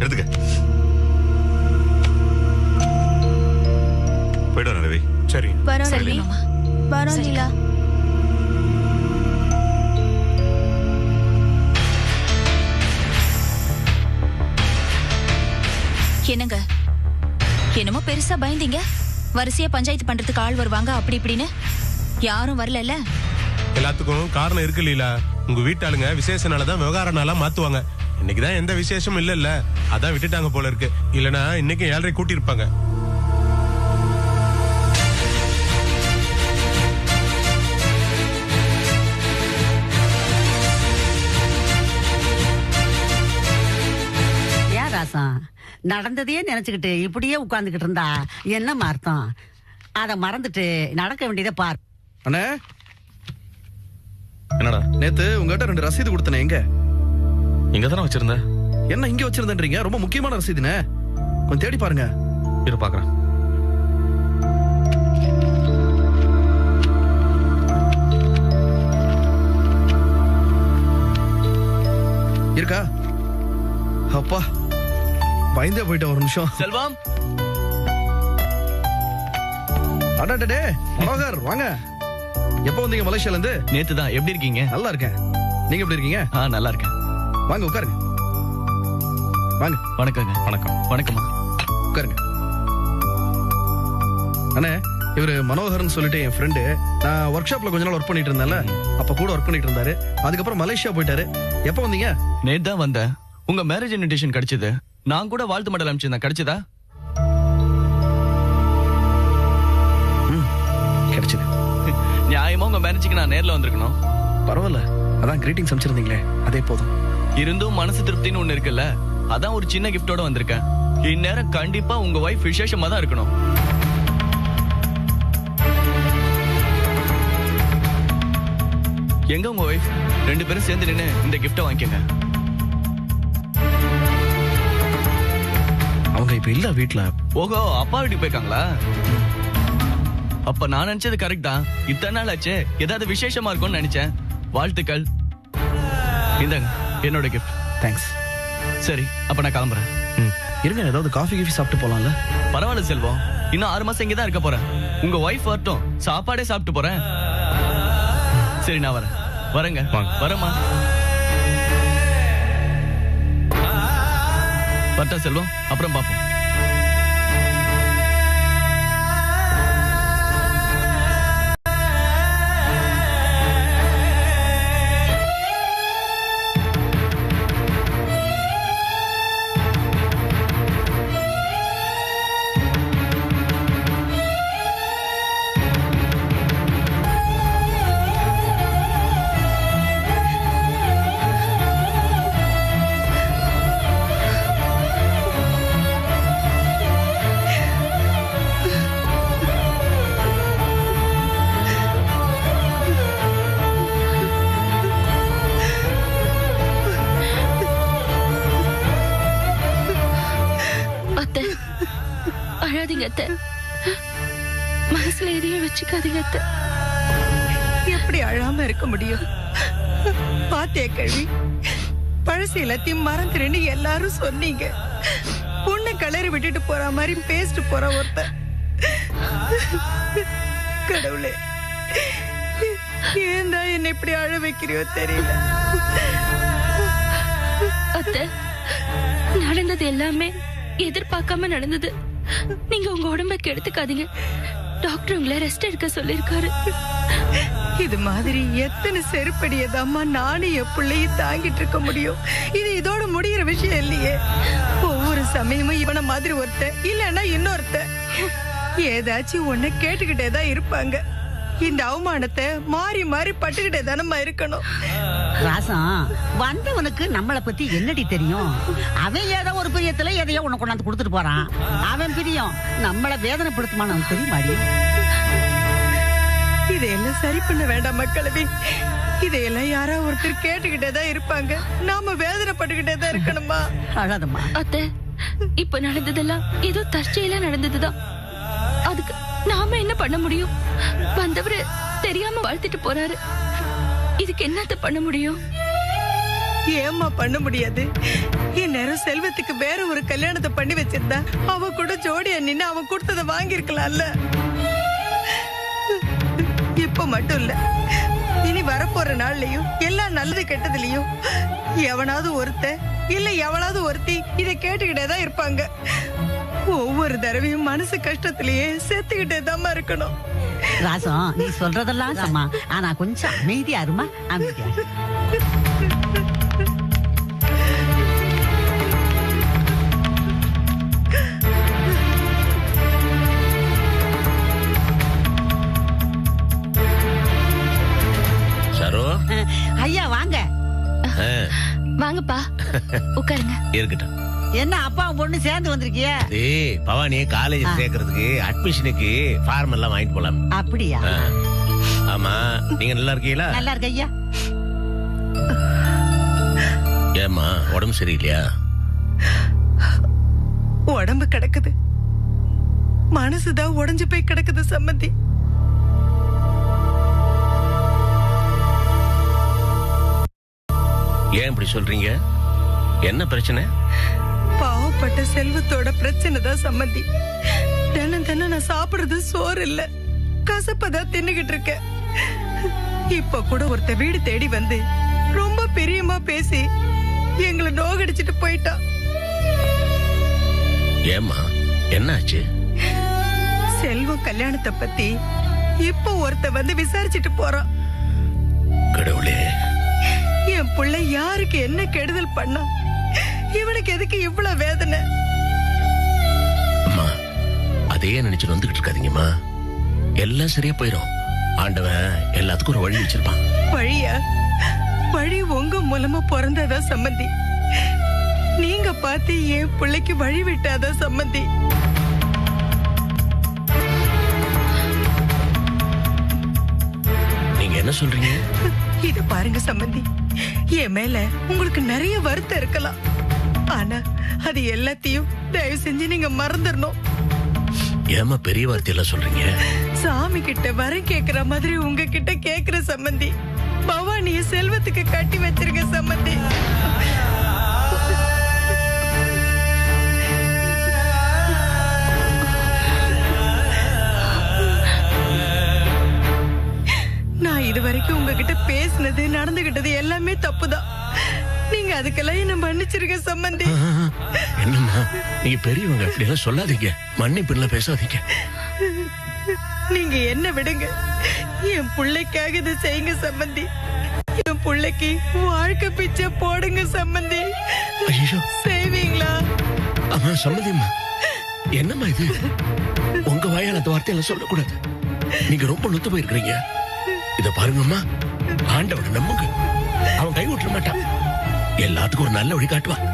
எடுத்துக்க. போயிட்டு வரேன் ரவி. சரி வரோம் ரவி. வரோம் நிலா. என்னங்க என்னமோ பெருசா பயந்தீங்க, வரிசையா பஞ்சாயத்து பண்றதுக்கு ஆள் வருவாங்க அப்படி இப்படின்னு. யாரும் வரல. எல்லாத்துக்கும் காரணம் இருக்கு லீலா. உங்க வீட்டாளுங்க விசேஷ நாளதான் விவகார நாளா மாத்துவாங்க. இன்னைக்குதான் எந்த விசேஷமும் இல்ல, அதான் விட்டுட்டாங்க போல இருக்கு. இல்லனா இன்னைக்கு 7:30 கூட்டி இருப்பாங்க. நடந்ததையே நினைச்சுக்கிட்டு இப்படியே உட்கார்ந்துகிட்டு இருந்தா என்ன அர்த்தம்? அத மறந்துட்டு நடக்க வேண்டியதை பார். அண்ணே, என்னடா நேத்து உங்ககிட்ட 2 ரசீது கொடுத்தனே, எங்க? இங்க தானே வச்சிருந்த. என்ன இங்க வச்சிருந்தேன்றீங்க? ரொம்ப முக்கியமான ரசீதுனே, கொஞ்சம் தேடி பாருங்க. இரு பாக்குறேன். இருக்கா? அப்பா பயந்தே போயிட்ட. ஒரு நிமிஷம். செல்வம், அடடே மனோகர் வாங்க. எப்போ வந்தீங்க மலேசியால இருந்து? நேத்து தான். எப்படி இருக்கீங்க? நல்லா இருக்கேன். நீங்க எப்படி இருக்கீங்க? நல்லா இருக்கேன். வாங்க உட்காருங்க. வாங்க. வணக்கங்க. வணக்கம். வணக்கம்மா. உட்காருங்க. அண்ணே, இவரு மனோகர்னு சொல்லிட்டு என் ஃப்ரெண்டு. நான் ஒர்க் ஷாப்ல கொஞ்ச நாள் ஒர்க் பண்ணிட்டு இருந்தேன்ல, அப்ப கூட ஒர்க் பண்ணிட்டு இருந்தாரு. அதுக்கப்புறம் மலேசியா போயிட்டாரு. எப்போ வந்தீங்க? நேத்து தான் வந்தேன். உங்க மேரேஜ் இன்விடேஷன் கிடைச்சது. நான் கூட வாழ்த்து மடல் அனுப்பிச்சிருந்தேன். கிடைச்சதா? கிடைச்சது. நியாயமா உங்க மேரேஜுக்கு நான் நேர்ல வந்திருக்கணும். பரவாயில்ல, அதான் கிரீட்டிங்ஸ் அனுப்பிச்சிருந்தீங்களே, அதே போதும். இருந்தும் மனசு திருப்தின்னு ஒண்ணு இருக்குல்ல, அதான் ஒரு சின்ன கிஃப்டோட வந்திருக்கேன். இந்நேரம் கண்டிப்பா உங்க வைஃப் விசேஷமா தான் இருக்கணும். எங்க உங்க வைஃப்? 2 பேரும் சேர்ந்து நின்னு இந்த கிஃப்ட வாங்கிக்கங்க. அவங்க இப்ப இல்ல வீட்ல. ஓஹோ, அப்பா வீட்டுக்கு போயிருக்காங்களா? அப்ப நான் நினைச்சது கரெக்ட் தான். இத்தனை நாள் ஆச்சு, ஏதாவது விசேஷமா இருக்கும்னு நினைச்சேன். வாழ்த்துக்கள். இந்தாங்க என்னோட கிஃப்ட். தேங்க்ஸ். சரி, அப்ப நான் கிளம்புறேன். இருங்க, ஏதாவது காஃபி கீஃபி சாப்பிட்டு போலாம்ல? பரவாயில்ல செல்வம், இன்னும் 6 மாசம் இங்கதான் இருக்க போறேன். உங்க வைஃப் வரட்டும், சாப்பாடே சாப்பிட்டு போறேன். சரி, நான் வரேங்க. வரேம்மா. வரட்டா செல்வம், அப்புறம் பாப்போம். அழாதீங்க அத்தை, மனசுல எதையும் வச்சுக்காதீங்க அத்தை. எப்படி அழாம இருக்க முடியும்? பாத்தே கேள்வி, பழசு எல்லாத்தையும் மறந்துருன்னு எல்லாரும் சொன்னீங்க. பொண்ணை கலரி விட்டுட்டு போற மாதிரி பேசிட்டு போற ஒருத்த. கடவுளே, ஏன் தான் என்ன இப்படி அழ வைக்கிறியோ தெரியல. அத்தை, நடந்தது எல்லாமே எதிர்பார்க்காம நடந்தது. நீங்க உங்க உடம்ப கெடுத்துக்காதீங்க. டாக்டர் உங்களை ரெஸ்ட் எடுக்க சொல்லிருக்காரு. இது மாதிரி எத்தனை செருப்படியதாம்மா நானும் என் பிள்ளையும் தாங்கிட்டு இருக்க முடியும்? இது இதோட முடிகிற விஷயம் இல்லையே. ஒவ்வொரு சமயமும் இவனை மாதிரி ஒருத்த இல்லன்னா இன்னொருத்த ஏதாச்சும் ஒண்ணு கேட்டுக்கிட்டே தான் இருப்பாங்க. இந்த அவமானத்தை மாறி மாறி பட்டுக்கிட்டே தானம்மா இருக்கணும். ராசம், வந்தவனுக்கு நம்மளை பத்தி என்னடி தெரியும்? அவன் ஏதோ ஒரு பிரியத்துல எதையோ உன்னை கொண்டாந்து கொடுத்துட்டு போறான். அவன் பிரியம் நம்மள வேதனைப்படுத்துமான தெரியுமாடி? இதையெல்லாம் சரி பண்ண வேண்டாம் மக்களவே. இதையெல்லாம் யாரா ஒருத்தர் கேட்டுக்கிட்டே தான் இருப்பாங்க. நாம வேதனைப்பட்டுக்கிட்டே தான் இருக்கணுமா? அழாதம்மா. அத்தை, இப்ப நடந்ததெல்லாம் ஏதோ தற்செயலா நடந்ததுதான். அதுக்கு நாம என்ன பண்ண முடியும்? வந்தவரு தெரியாம வாழ்த்திட்டு போறாரு. இதுக்கு என்னத்த பண்ண முடியும்? ஏம்மா பண்ண முடியாது? இந்நேரம் செல்வத்துக்கு வேற ஒரு கல்யாணத்தை பண்ணி வச்சிருந்தா அவ கூட ஜோடியா நின்னு அவன் கொடுத்ததை வாங்கியிருக்கலாம்ல. இப்ப மட்டும் இல்ல, இனி வரப்போற நாள்லயும் எல்லா நல்லது கெட்டதுலயும் எவனாவது ஒருத்த இல்ல எவனாவது ஒருத்தி இதை கேட்டுக்கிட்டேதான் இருப்பாங்க. ஒவ்வொரு தடவையும் மனசு கஷ்டத்திலேயே செத்துக்கிட்டே தான் இருக்கணும். ராசம், நீ சொல்றதெல்லாம் சமா, ஆனா கொஞ்சம் அமைதியா இருமா, அமைதியா இரு. சரோ, ஐயா வாங்க. வாங்கப்பா, உட்காருங்க. இருக்கட்டும். என்ன அப்பா பொண்ணு சேர்ந்து வந்திருக்கிய? ஏய் பவானி, காலேஜ் சேர்க்கறதுக்கு அட்மிஷனுக்கு ஃபார்ம் எல்லாம் வாங்கிட்டு போலாம். அப்படியா? ஆமா, நீங்க நல்லா இருக்கீங்களா? நல்லா இருக்க ஐயா. ஏம்மா, உடம்பு சரியில்லையா? உடம்பு கிடக்குது, மனசுதான் உடைஞ்சு போய் கிடக்குது சம்மந்தி. ஏன் இப்படி சொல்றீங்க? என்ன பிரச்சனை? பாவப்பட்ட செல்வத்தோட பிரச்சனை தான் சம்மந்தி. தினம் தினம் நான் சாப்பிடுறது சோறு இல்ல, கசப்பதான் தின்னுகிட்டு இருக்கேன். இப்ப கூட ஒருத்த வீடு தேடி வந்து ரொம்ப பிரியமா பேசி எங்களை நோகடிச்சிட்டு போயிட்டா. ஏம்மா, என்னாச்சு? செல்வம் கல்யாணத்தை பத்தி இப்ப ஒருத்த வந்து விசாரிச்சுட்டு போறான். கடவுளே, என் புள்ள யாருக்கு என்ன கெடுதல் பண்ணா? இவனுக்கு எதுக்கு இவ்வளவு வேதனை? அம்மா, அதையே நினைச்சு வந்துகிட்டு இருக்காதீங்கம்மா. எல்லாம் சரியா போயிடும். ஆண்டவன் எல்லாத்துக்கும் ஒரு வழி வச்சிருப்பான். வழியா? வழி உங்க மூலமா பிறந்தாதான் சம்மந்தி. நீங்க பார்த்து என் பிள்ளைக்கு வழி விட்டாதான் சம்மந்தி. நீங்க என்ன சொல்றீங்க? இத பாருங்க சம்மந்தி, என் மேல உங்களுக்கு நிறைய வருத்தம் இருக்கலாம். ஆனா அது எல்லாத்தையும் தயவு செஞ்சு நீங்க மறந்துடணும். ஏமா பெரிய வார்த்தையெல்லாம் சொல்றீங்க? சாமி கிட்ட வரம் கேக்குற மாதிரி உங்ககிட்ட கேக்குற சம்மந்தி. பவானிய செல்வத்துக்கு கட்டி வச்சிருங்க சம்மந்தி. நான் இதுவரைக்கும் உங்ககிட்ட பேசினது நடந்துகிட்டது எல்லாமே தப்புதான். நீங்க அதுக்கெல்லாம் என்ன மன்னிச்சிருக்க சம்மந்தி. என்னம்மா, நீங்க பெரியவங்க, அப்படி எல்லாம் சொல்லாதீங்க. மன்னிப்பு பேசாதீங்க. நீங்க என்ன விடுங்க, என் பிள்ளைக்காக இதை செய்யுங்க சம்மந்தி. என் பிள்ளைக்கு வாழ்க்கை பிச்சை போடுங்க சம்மந்தி. ஐயோ, செய்வீங்களா? அம்மா சம்மதிம்மா. என்னம்மா இது? உங்க வாயால் அந்த வார்த்தையெல்லாம் சொல்லக்கூடாது. நீங்க ரொம்ப நொத்து போயிருக்கிறீங்க. இத பாருங்கம்மா, ஆண்டவனை நம்புங்க. அவன் கை விட்டுற மாட்டான். எல்லாத்துக்கும் ஒரு நல்ல வழி காட்டுவான்.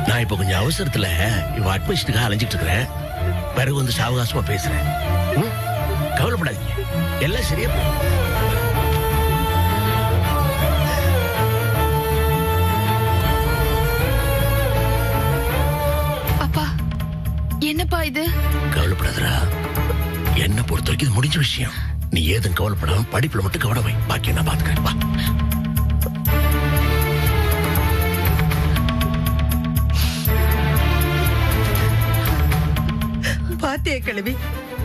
நான் இப்ப கொஞ்சம் அவசரத்துல இவ அட்மிஷனுக்காக அலைஞ்சிட்டு இருக்கிறேன். பிறகு வந்து சாவகாசமா பேசுறேன். கவலைப்படாதீங்க, எல்லாம் சரியா போகும். அப்பா, என்னப்பா இது? கவலைப்படாதரா, என்ன பொறுத்த வரைக்கும் இது முடிஞ்ச விஷயம். நீ ஏதும் கவலைப்படாம படிப்புல மட்டும் கவனம் வை. பாக்கி நான் பாத்துக்கிறேன். வா. பாத்திய கிழவி,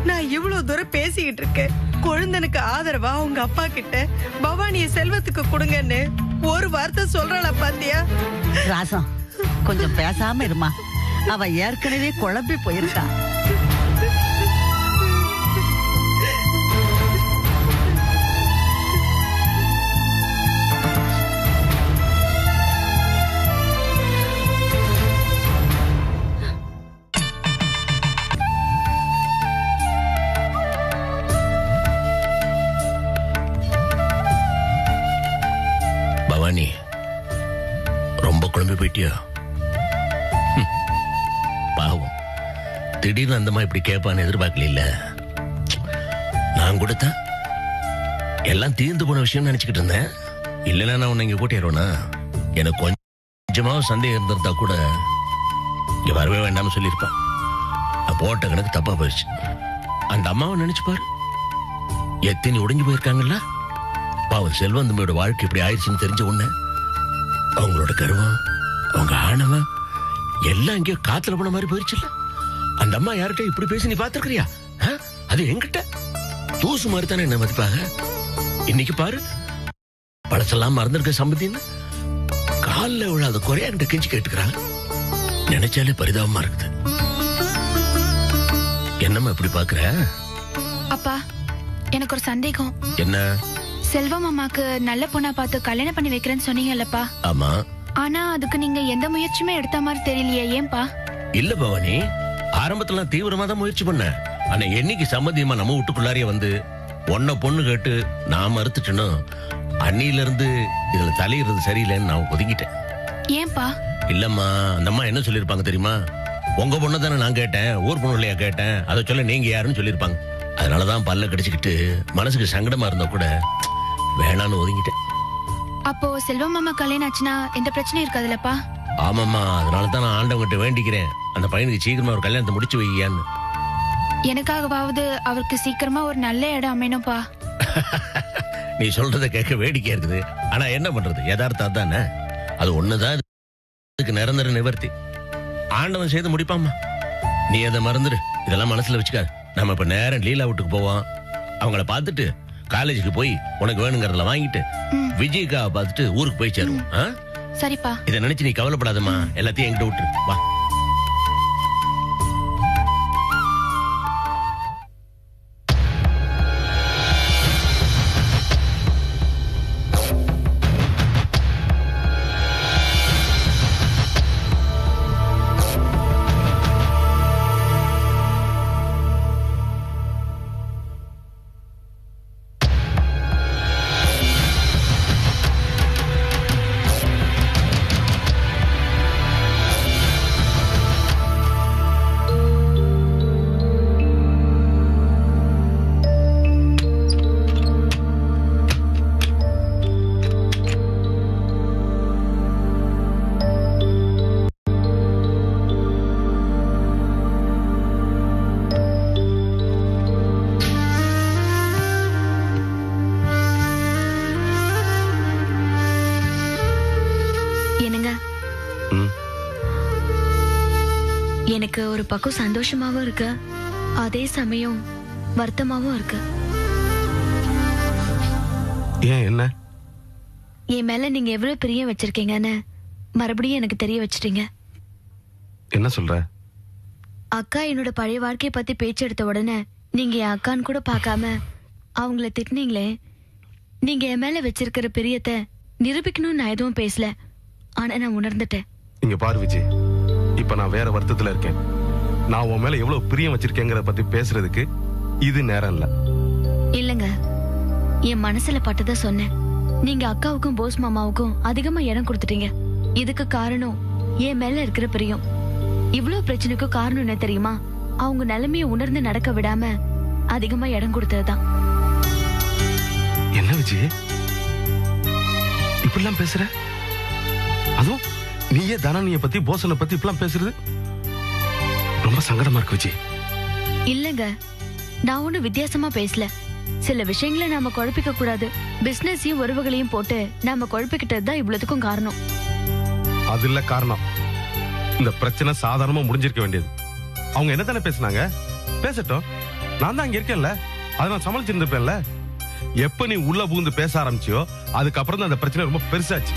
நான் இவ்வளவு தூரம் பேசிக்கிட்டு இருக்கேன். குழந்தனுக்கு ஆதரவா உங்க அப்பா கிட்ட பவானிய செல்வத்துக்கு கொடுங்கன்னு ஒரு வார்த்தை சொல்றாளா பாத்தியா? ராசம், கொஞ்சம் பேசாம இருமா. அவ ஏற்கனவே குழம்பி போயிருக்கா. பவானி, ரொம்ப குழம்பி போயிட்டியா? பாவம், திடீர்னு அந்த மாதிரி இப்படி கேட்பான்னு எதிர்பார்க்கல. நான் கூட தான் எல்லாம் தீர்ந்து போன விஷயம் நினைச்சுக்கிட்டு இருந்தேன். இல்லைன்னா நான் உன்னை இங்க கூட்டிடுவேனா? எனக்கு கொஞ்சமாவது சந்தேகம் இருந்திருந்தா கூட இங்க வரவே வேண்டாம்னு சொல்லியிருப்பேன். நான் போட்ட கணக்கு தப்பா போயிடுச்சு. அந்த அம்மாவை நினைச்சு பாரு, எத்தனை உடைஞ்சு போயிருக்காங்கல்ல. பாவம் செல்வந்தமையோட வாழ்க்கை இப்படி ஆயிடுச்சுன்னு தெரிஞ்ச உடனே அவங்களோட கர்வம், அவங்க ஆணவம் எல்லாம் இங்கே காத்துல போன மாதிரி போயிருச்சுல்ல. அந்த அம்மா யார்கிட்ட இப்படி பேசி நீ பாத்துக்கிறியா? அது என்கிட்ட தூசு மாதிரி தானே என்ன மதிப்பாக. இன்னைக்கு பாரு, பழசெல்லாம் மறந்துருக்க சம்பந்தின்னு காலில் விழாத குறையா என்கிட்ட கெஞ்சி கேட்டுக்கிறாங்க. நினைச்சாலே பரிதாபமா இருக்குது. என்னம்மா இப்படி பாக்குற? அப்பா, எனக்கு ஒரு சந்தேகம். என்ன? செல்வம் அம்மாக்கு நல்ல பொண்ணா பார்த்து கல்யாணம் பண்ணி வைக்கிறேன்னு சொன்னீங்கல்லப்பா. ஆமா. ஆனா அதுக்கு நீங்க எந்த முயற்சியுமே எடுத்த மாதிரி தெரியலையே, ஏன்பா? இல்ல பவானி, ஆரம்பத்துல தீவிரமா தான் முயற்சி பண்ண. ஆனா என்னைக்கு சம்மதியமா நம்ம வீட்டுக்குள்ளாரே வந்து ஒன்ன பொண்ணு கேட்டு நான் மறுத்துட்டேனோ அன்னில இருந்து இதுல தலையிறது சரியில்லைன்னு நான் ஒதுங்கிட்டேன். ஏன்பா? இல்லம்மா, அந்த அம்மா என்ன சொல்லிருப்பாங்க தெரியுமா? உங்க பொண்ணு தானே நான் கேட்டேன், ஊர் பொண்ணு இல்லையா கேட்டேன், அதை சொல்ல நீங்க யாருன்னு சொல்லிருப்பாங்க. அதனாலதான் பல்ல கடிச்சுக்கிட்டு மனசுக்கு சங்கடமா இருந்தா கூட வேணான்னு ஒதுங்கிட்டேன். அப்போ செல்வம் அம்மா கல்யாணம் ஆச்சுன்னா எந்த பிரச்சனையும் இருக்காதுல்லப்பா? ஆமாம்மா, அதனாலதான் நான் ஆண்டவங்கிட்ட வேண்டிக்கிறேன், அந்த பையனுக்கு சீக்கிரமா ஒரு கல்யாணத்தை முடிச்சு வையான்னு. எனக்காகவாவது அவருக்கு சீக்கிரமா ஒரு நல்ல இடம் அமையணும்ப்பா. நீ சொல்றத கேட்க வேடிக்கையா இருக்குது. ஆனா என்ன பண்றது, யதார்த்தம் தானே. அது ஒண்ணுதான் இதுக்கு நிரந்தர நிவர்த்தி. ஆண்டவன் செய்து முடிப்பாமா. நீ அதை மறந்துடு, இதெல்லாம் மனசுல வச்சுக்காது. நம்ம இப்ப நேரம் லீலா வீட்டுக்கு போவோம். அவங்கள பார்த்துட்டு காலேஜுக்கு போய் உனக்கு வேணுங்கிறதுல வாங்கிட்டு விஜய்க்காவை பார்த்துட்டு ஊருக்கு போய் சேருவோம். சரிப்பா. இதை நினைச்சு நீ கவலைப்படாதம்மா, எல்லாத்தையும் என்கிட்ட விட்டுரு. வா. எனக்கு ஒரு பக்கம் சந்தோஷமாவும் இருக்கு, அதே சமயம் வருத்தமாவும் இருக்கு. ஏன், என்ன? என் மேல நீங்க எவ்வளவு பிரியம் வச்சிருக்கீங்கன்னு மறுபடியும் எனக்கு தெரிய வச்சிட்டீங்க. என்ன சொல்ற? அக்கா என்னோட பழைய வாழ்க்கைய பத்தி பேச்சு எடுத்த உடனே நீங்க என் அக்கான்னு கூட பார்க்காம அவங்கள திட்டினீங்களே. நீங்க என் மேல வச்சிருக்கிற பிரியத்தை நிரூபிக்கணும்னு நான் எதுவும் பேசல, ஆனா நான் உணர்ந்துட்டேன். இங்க பாரு விஜய், இப்ப நான் வேற வருத்தத்துல இருக்கேன். நான் உன் மேல எவ்வளவு பிரியம் வச்சிருக்கேங்கிறத பத்தி பேசுறதுக்கு இது நேரம் இல்ல. இல்லங்க, என் மனசுல பட்டதை சொன்னேன். நீங்க அக்காவுக்கும் போஸ் மாமாவுக்கும் அதிகமா இடம் கொடுத்துட்டீங்க. இதுக்கு காரணம் என் மேல இருக்கிற பிரியம். இவ்வளவு பிரச்சனைக்கும் காரணம் என்ன தெரியுமா? அவங்க நிலைமைய உணர்ந்து நடக்க விடாம அதிகமா இடம் கொடுத்ததுதான். என்ன விஜய் இப்படிலாம் பேசுற? அதுவும் நீயே தனனிய பத்தி போசனை பத்தி இப்படிலாம் பேசுறது ரொம்ப சங்கடமா இருக்கு விஜய். இல்லங்க, நான் ஒண்ணு வித்தியாசமா பேசல. சில விஷயங்களை நாம குழப்பிக்க கூடாது. பிசினஸையும் உறவுகளையும் போட்டு நாம குழப்பிக்கிட்டதுதான் இவ்வளவுக்கும் காரணம். அது இல்ல காரணம். இந்த பிரச்சனை சாதாரணமா முடிஞ்சிருக்க வேண்டியது. அவங்க என்ன தானே பேசினாங்க, பேசட்டும். நான் தான் அங்க இருக்கேன்ல, அதை நான் சமாளிச்சிருந்திருப்பேன்ல. எப்ப நீ உள்ள பூந்து பேச ஆரம்பிச்சியோ அதுக்கப்புறம் தான் அந்த பிரச்சனை ரொம்ப பெருசாச்சு.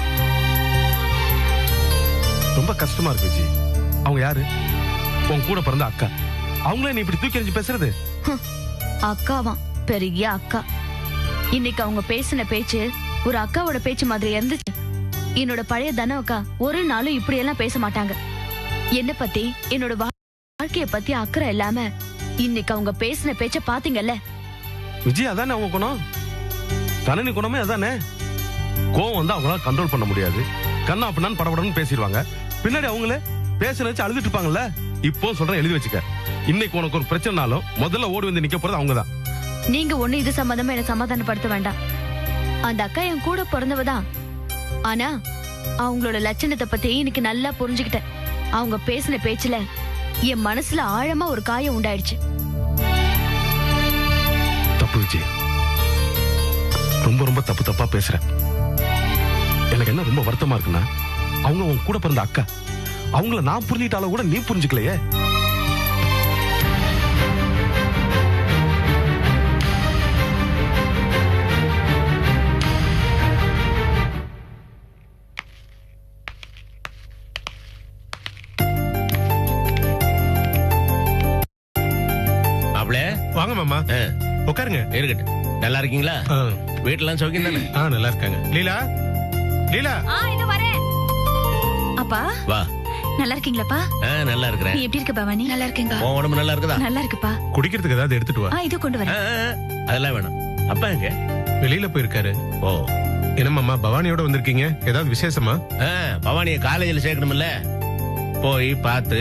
ரொம்ப கஷ்டமா இருக்கு விஜய். அவங்க யாரு? உன் கூட பிறந்த அக்கா. அவங்களே நீ இப்படி தூக்கி எறிஞ்சு பேசுறது? அக்காவா? பெரிய அக்கா. இன்னைக்கு அவங்க பேசின பேச்சு ஒரு அக்காவோட பேச்சு மாதிரி இருந்துச்சு. என்னோட பழைய தன அக்கா ஒரு நாளும் இப்படி எல்லாம் பேச மாட்டாங்க. என்ன பத்தி, என்னோட வாழ்க்கைய பத்தி அக்கறை இல்லாம இன்னைக்கு அவங்க பேசின பேச்ச பாத்தீங்கல்ல. விஜய், அதானே அவங்க குணம். தனனி குணமே அதானே. கோவம் வந்து அவங்களால கண்ட்ரோல் பண்ண முடியாது. கண்ணா அப்படின்னா படபடன்னு பேசிடுவாங்க. பின்னாடி அவங்களே பேச வச்சு அழுதுட்டு இருப்பாங்கல்ல. இப்போ சொல்றேன், எழுதி வச்சுக்க. இன்னைக்கு உனக்கு ஒரு பிரச்சனைனாலும் முதல்ல ஓடி வந்து நிக்க போறது அவங்கதான். நீங்க ஒண்ணு இது சம்பந்தமா என்ன சமாதானப்படுத்த வேண்டாம். அந்த அக்கா என் கூட பிறந்தவதான். ஆனா அவங்களோட லட்சணத்தை பத்தி இன்னைக்கு நல்லா புரிஞ்சுக்கிட்டேன். அவங்க பேசின பேச்சுல என் மனசுல ஆழமா ஒரு காயம் உண்டாயிடுச்சு. தப்பு விஜய், ரொம்ப ரொம்ப தப்பா பேசுற. எனக்கு என்ன ரொம்ப வருத்தமா இருக்குன்னா, அவங்க உன் கூட பிறந்த அக்கா. அவங்கள நான் புரிஞ்சிட்டாலும் கூட நீ புரிஞ்சுக்கலையே. வாங்க மாமா, உட்காருங்க. இருக்கட்டும். நல்லா இருக்கீங்களா? வீட்டுல சௌக்கியம் தானே? நல்லா இருக்காங்க. லீலா, லீலா. இது வரேன். அப்பா வா. நல்லா இருக்கீங்களாப்பா? நல்லா இருக்கிறேன். நீ எப்படி இருக்க பவானி? நல்லா இருக்கேங்க. உன் உடம்பு நல்லா இருக்குதா? நல்லா இருக்குப்பா. குடிக்கிறதுக்கு ஏதாவது எடுத்துட்டு வா. இது கொண்டு வரேன். அதெல்லாம் வேணும். அப்பா எங்க? வெளியில போயிருக்காரு. ஓ, என்ன மாமா பவானியோட வந்திருக்கீங்க? ஏதாவது விசேஷமா? பவானிய காலேஜில் சேர்க்கணும்ல, போய் பார்த்து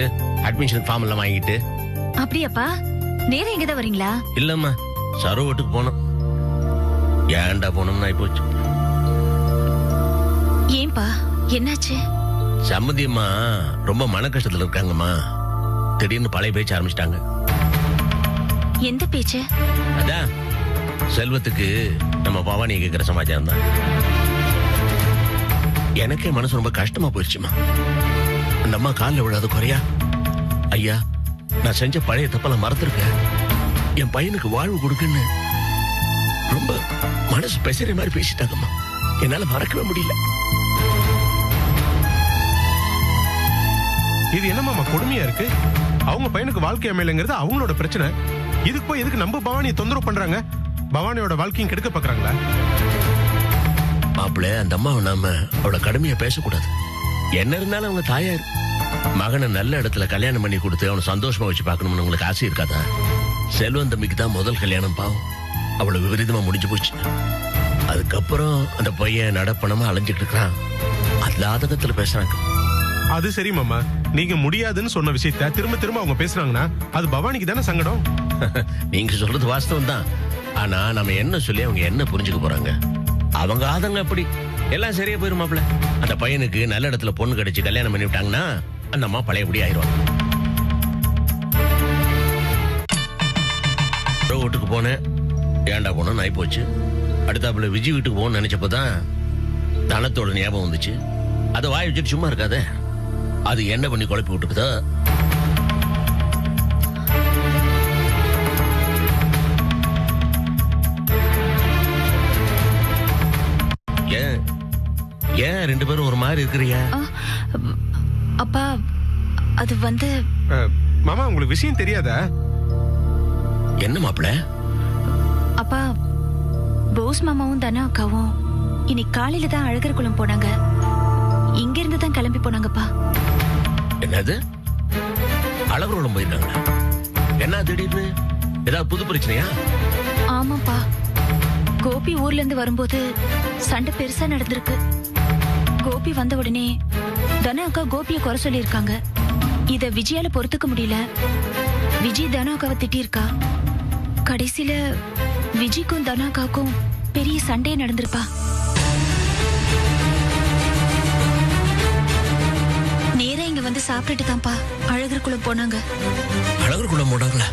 அட்மிஷன் ஃபார்ம் எல்லாம் வாங்கிட்டு. அப்படியாப்பா? நேரம் எங்கதான் வரீங்களா? இல்லம்மா, சரோ வீட்டுக்கு போனோம். ஏன்டா போனோம்னு ஆயி போச்சு. ஏன்பா, என்னாச்சு? சம்மதியம்மா ரொம்ப மன கஷ்டத்துல இருக்காங்கம்மா. திடீர்னு பழைய பேச்சு ஆரம்பிச்சிட்டாங்க. எந்த பேச்சு? அதான் செல்வத்துக்கு நம்ம பவானியை கேட்கிற சமாச்சாரம் தான். எனக்கே மனசு ரொம்ப கஷ்டமா போயிடுச்சுமா. அந்த அம்மா காலில் விழாத குறையா, ஐயா நான் செஞ்ச பழைய தப்பெல்லாம் மறந்துருக்கேன், என் பையனுக்கு வாழ்வு கொடுக்குன்னு ரொம்ப மனசு பெசற மாதிரி பேசிட்டாங்கம்மா. என்னால மறக்கவே முடியல. இது என்னமாமா கொடுமையா இருக்கு? அவங்க பையனுக்கு வாழ்க்கை அமையலைங்கிறது அவங்களோட பிரச்சனை. இதுக்கு போய் எதுக்கு நம்ம பவானியை தொந்தரவு பண்றாங்க? பவானியோட வாழ்க்கையும் கெடுக்க பாக்குறாங்களா? மாப்பிள்ள, அந்த அம்மாவை நாம அவளை கடுமையா பேசக்கூடாது. என்ன இருந்தாலும் அவங்க தாயார். மகனை நல்ல இடத்துல கல்யாணம் பண்ணி கொடுத்து அவனை சந்தோஷமா வச்சு பார்க்கணும்னு உங்களுக்கு ஆசை இருக்காதா? செல்வன் தம்பிக்கு தான் முதல் கல்யாணம், பாவம் அவ்வளவு விபரீதமா முடிஞ்சு போச்சு. அதுக்கப்புறம் அந்த பையன் நடப்பணமா அலைஞ்சிட்டு இருக்கிறான். அல்லாதகத்துல பேசுறாங்க. அது சரி மாமா, நீங்க முடியாதுன்னு சொன்ன விஷயத்த திரும்ப திரும்ப அவங்க பேசுறாங்கன்னா அது பவானிக்கு தானே சங்கடம். நீங்க சொல்றது வாஸ்தவம் தான். ஆனா நம்ம என்ன சொல்லி அவங்க என்ன புரிஞ்சுக்க போறாங்க? அவங்க ஆதங்க அப்படி எல்லாம் சரியா போயிருமாப்ல. அந்த பையனுக்கு நல்ல இடத்துல பொண்ணு கிடைச்சு கல்யாணம் பண்ணி விட்டாங்கன்னா அந்த அம்மா பழையபடி ஆயிடுவாங்க. வீட்டுக்கு போனேன், ஏண்டா போனோம்னு ஆயி போச்சு. அடுத்தாப்புல விஜய் வீட்டுக்கு போகணும்னு நினைச்சப்பதான் தனத்தோட ஞாபகம் வந்துச்சு. அதை வாய் வச்சுட்டு சும்மா இருக்காத, அது என்ன பண்ணி குழப்பி விட்டுக்குதா. ஏன் ரெண்டு பேரும் ஒரு மாதிரி இருக்கிறியா? அப்பா அது வந்து மாமா உங்களுக்கு விஷயம் தெரியாதா? என்ன மாப்பிள? அப்பா போஸ் மாமாவும் தனா அக்காவும் இன்னைக்கு காலையில தான் அழகர் குளம் போனாங்க. இங்க இருந்து தான் கிளம்பி போனாங்கப்பா. என்னது, அழகர் குளம் போயிருக்காங்களா? என்ன திடீர்னு ஏதாவது புது பிரச்சனையா? ஆமாப்பா, கோபி ஊர்ல இருந்து வரும்போது சண்டை பெருசா நடந்திருக்கு. கோபி வந்த உடனே தனா அக்கா கோபிய குறை சொல்லியிருக்காங்க. இத விஜயால பொறுத்துக்க முடியல. விஜய் தனா அக்காவை திட்டிருக்கா. கடைசியில விஜய்க்கும் தனா அக்காவுக்கும் பெரிய சண்டையே நடந்திருப்பா. நேரா இங்க வந்து சாப்பிட்டுட்டு தான்ப்பா அழகர் குளம் போனாங்க. அழகர் குளம் போனாங்களா?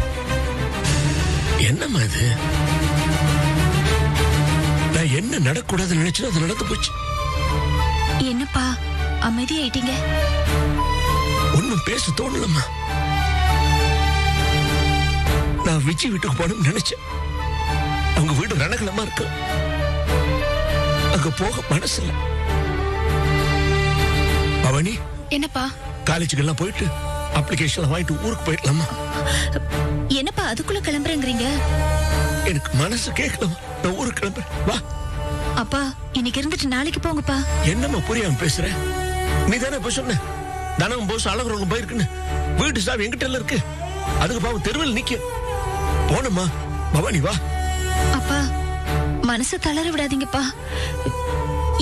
என்னம்மா இது? நான் என்ன நடக்கூடாதுன்னு நினைச்சு அது நடந்து போச்சு. என்னப்பா அமைதியாயிட்டீங்க? ஒன்னும் பேச தோணலம்மா. நான் விஜய் வீட்டுக்கு போகணும்னு நினைச்சேன். அவங்க வீடு ரணகலமா இருக்கு. அங்க போக மனசு இல்ல. பவானி, என்னப்பா? காலேஜுக்கு எல்லாம் போயிட்டு அப்ளிகேஷன் வாங்கிட்டு ஊருக்கு போயிடலாமா? என்னப்பா அதுக்குள்ள கிளம்புறேங்கிறீங்க? எனக்கு மனசு கேட்கலாமா? நான் ஊருக்கு கிளம்புறேன், வா. அப்பா இன்னைக்கு இருந்துட்டு நாளைக்கு போங்கப்பா. என்னம்மா புரியாம பேசுற? நீ தானே இப்ப சொன்ன தனம் போஸ் அழகர் போயிருக்குன்னு. வீட்டு சாவி எங்கிட்ட இருக்கு. அதுக்கு பாவம் தெருவில் நிக்க போனம்மா. பவானி வா. அப்பா மனசு தளர விடாதீங்கப்பா.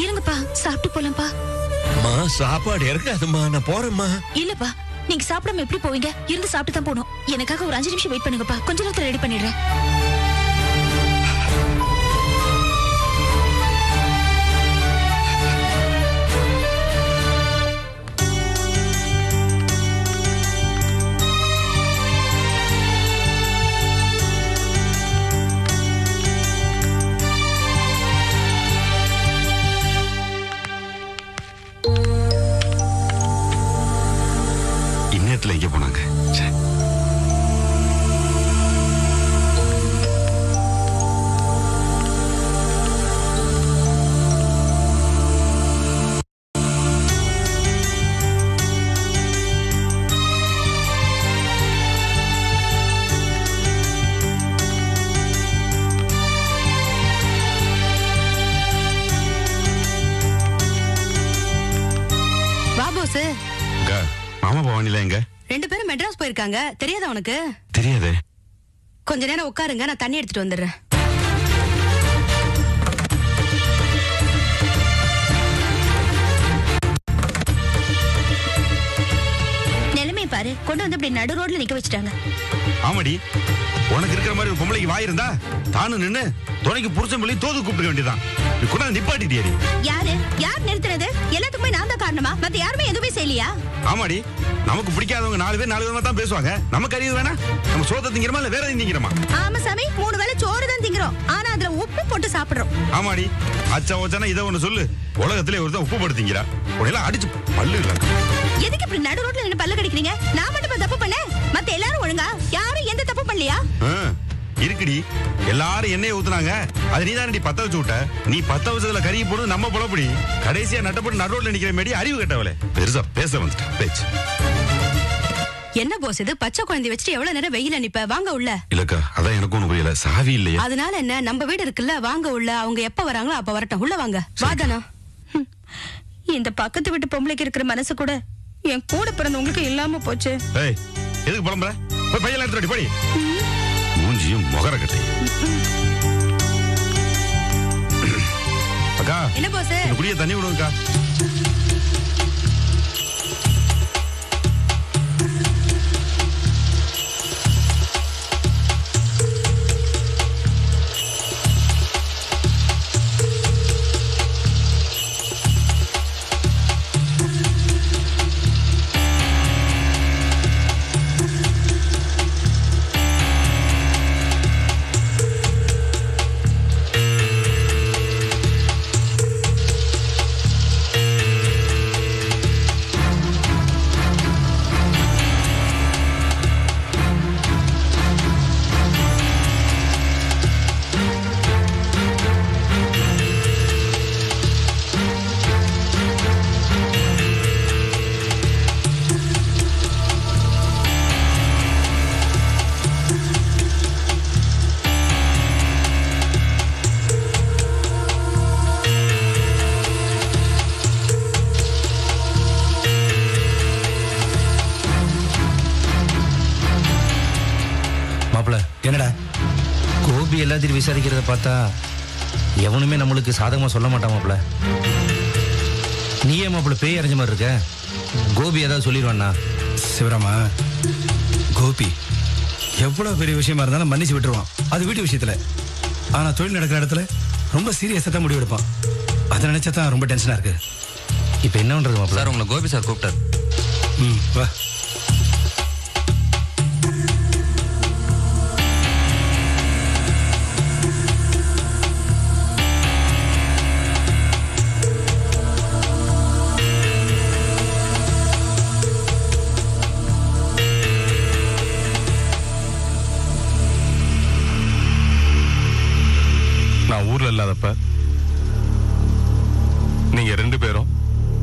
இருங்கப்பா, சாப்பிட்டு போலாம்ப்பா. சாப்பாடு இறக்காதுமா, நான் போறேம்மா. இல்லப்பா, நீங்க சாப்பிடாம எப்படி போவீங்க? இருந்து சாப்பிட்டு தான் போகணும். எனக்காக ஒரு 5 நிமிஷம் வெயிட் பண்ணுங்கப்பா. கொஞ்ச நேரத்துல ரெடி பண்ணிடுறேன். இந்நேரத்துல எங்க போனாங்க? ச்சே. வா போஸ். அக்கா, மாமா பவானில எங்க? 2 பேரும் மெட்ராஸ் போயிருக்காங்க. தெரியாதா உனக்கு? தெரியாதே. கொஞ்ச நேரம் உட்காருங்க, நான் தண்ணி எடுத்துட்டு வந்துடுறேன். நிலைமை பாரு, கொண்டு வந்து இப்படி நடு ரோட்ல நிக்க வச்சுட்டாங்க. ஆமாடி, உனக்கு இருக்கிற மாதிரி ஒரு பொம்பளைக்கு வாய் இருந்தா தானும் நின்னு துணைக்கு புருஷன் பிள்ளை தோது கூப்பிட வேண்டியதான். கொண்டாந்து நிப்பாட்டிட்டியடி. யார் நிறுத்துறது? எல்லாத்துக்குமே நான் தான் காரணமா? மத்த யாருமே எதுவுமே செய்யலையா? ஆமாடி, நமக்கு பிடிக்காதவங்க 4 பேர் 4 விதமா தான் பேசுவாங்க. நமக்கு அறிவு வேணா? நம்ம சோத்தை திங்கிறோமா இல்ல வேற எதுவும் திங்கிறோமா? ஆமா சாமி, 3 வேளை சோறு தான் திங்கிறோம். ஆனா அதுல உப்பு போட்டு சாப்பிடுறோம். ஆமாடி, அச்சா ஓச்சானா இதை ஒண்ணு சொல்லு. உலகத்திலே ஒருத்தன் உப்பு போட்டு திங்கிறா. உடனே அடிச்சு பல்லு இல்ல. எதுக்கு இப்படி நடு ரோட்ல நின்னு பல்ல கடிக்கிறீங்க? நான் மட்டும் தப்பு பண்ணேன், மத்த எல்லாரும் ஒழுங்கா? யாரும் எந்த தப்பு பண்ணலையா? இருக்குடி, எல்லாரும் எண்ணெயை ஊத்துனாங்க. அது நீதானடி பத்த வச்சு விட்ட. நீ பத்த வச்சதுல கறி போடு நம்ம புலப்படி. கடைசியா நட்டப்பட்டு நடுரோட்ல நிக்கிற மேடி அறிவு கட்டவளே. பெருசா பேச வந்துட்ட பேச்சு. என்ன போஸ் இது? பச்சை குழந்தை வச்சுட்டு எவ்வளவு நேரம் வெயில நிப்ப? வாங்க உள்ள. இல்லக்கா, அதான் எனக்கு ஒண்ணு புரியல. சாவி இல்லையா? அதனால என்ன, நம்ம வீடு இருக்குல்ல, வாங்க உள்ள. அவங்க எப்ப வராங்களோ அப்ப வரட்டும். உள்ள வாங்க. வாதானா? இந்த பக்கத்து வீட்டு பொம்பளைக்கு இருக்கிற மனசு கூட என் கூட பிறந்தவங்களுக்கு இல்லாம போச்சு. ஏய், எதுக்கு புலம்புற? போய் பையல எடுத்துடி போடி. மூஞ்சியும் முகர கட்டை. அக்கா, என்ன போஸ்? இந்த குடிய தண்ணி விடுங்கக்கா. என்னடா கோபி எல்லாத்தையும் விசாரிக்கிறத பார்த்தா எவனுமே நம்மளுக்கு சாதகமா சொல்ல மாட்டான் மாப்ள. நீயே மாப்ள பேய் அரைஞ்ச மாதிரி இருக்க. கோபி ஏதாவது சொல்லிடுவான்னா? சிவராமா, கோபி எவ்வளவு பெரிய விஷயமா இருந்தாலும் மன்னிச்சு விட்டுருவான். அது வீட்டு விஷயத்துல. ஆனா தொழில் நடக்கிற இடத்துல ரொம்ப சீரியஸா தான் முடிவு எடுப்பான். அதை நினைச்சா தான் ரொம்ப டென்ஷனா இருக்கு. இப்ப என்ன பண்றது மாப்ள? சார், உங்களை கோபி சார் கூப்பிட்டாரு. வா. நான் ஊர்ல இல்லாதப்ப நீங்க 2 பேரும்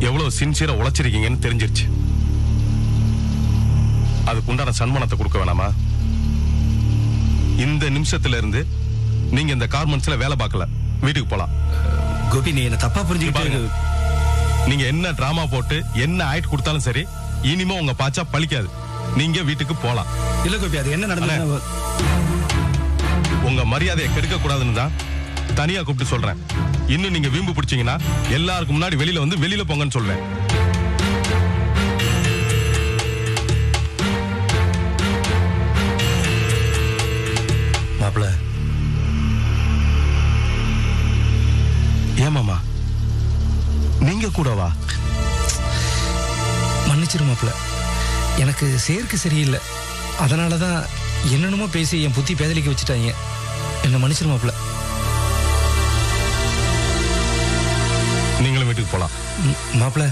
எவ்வளவு சின்சியரா உழைச்சிருக்கீங்கன்னு தெரிஞ்சிருச்சு. அதுக்கு உண்டான சன்மானத்தை கொடுக்க வேணாமா? இந்த நிமிஷத்துல இருந்து நீங்க இந்த கார்மெண்ட்ஸ்ல வேலை பார்க்கல, வீட்டுக்கு போலாம். கோபி, நீ என்ன தப்பா புரிஞ்சுக்கிட்டு. நீங்க என்ன டிராமா போட்டு என்ன ஆயிட்டு கொடுத்தாலும் சரி, இனிமே உங்க பாச்சா பழிக்காது. நீங்க வீட்டுக்கு போலாம். இல்ல கோபி, அது என்ன நடந்தது? உங்க மரியாதையை கெடுக்க கூடாதுன்னு தான் தனியா கூப்பிட்டு சொல்றேன். இன்னும் நீங்க வீம்பு பிடிச்சீங்கன்னா எல்லாருக்கும் முன்னாடி வெளியில வந்து வெளியில போங்கன்னு சொல்றேன். மாப்ள, ஏமாமா நீங்க கூடவா? மன்னிச்சிரு மாப்ள, எனக்கு சேர்க்கு சரியில்லை. அதனாலதான் என்னென்னமோ பேசி என் புத்தி பேதலிக்க வச்சுட்டாங்க. என்ன மன்னிச்சிரு மாப்ள. நீங்களும் வீட்டுக்கு போலாம். மாப்ள,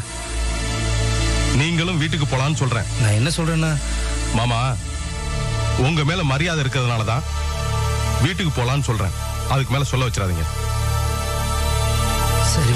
நீங்களும் வீட்டுக்கு போலான்னு சொல்றேன். நான் என்ன சொல்றேன்னா மாமா, உங்க மேல மரியாதை இருக்கிறதுனால தான் வீட்டுக்கு போலான்னு சொல்றேன். அதுக்கு மேல சொல்ல வச்சிடாதீங்க. சரி.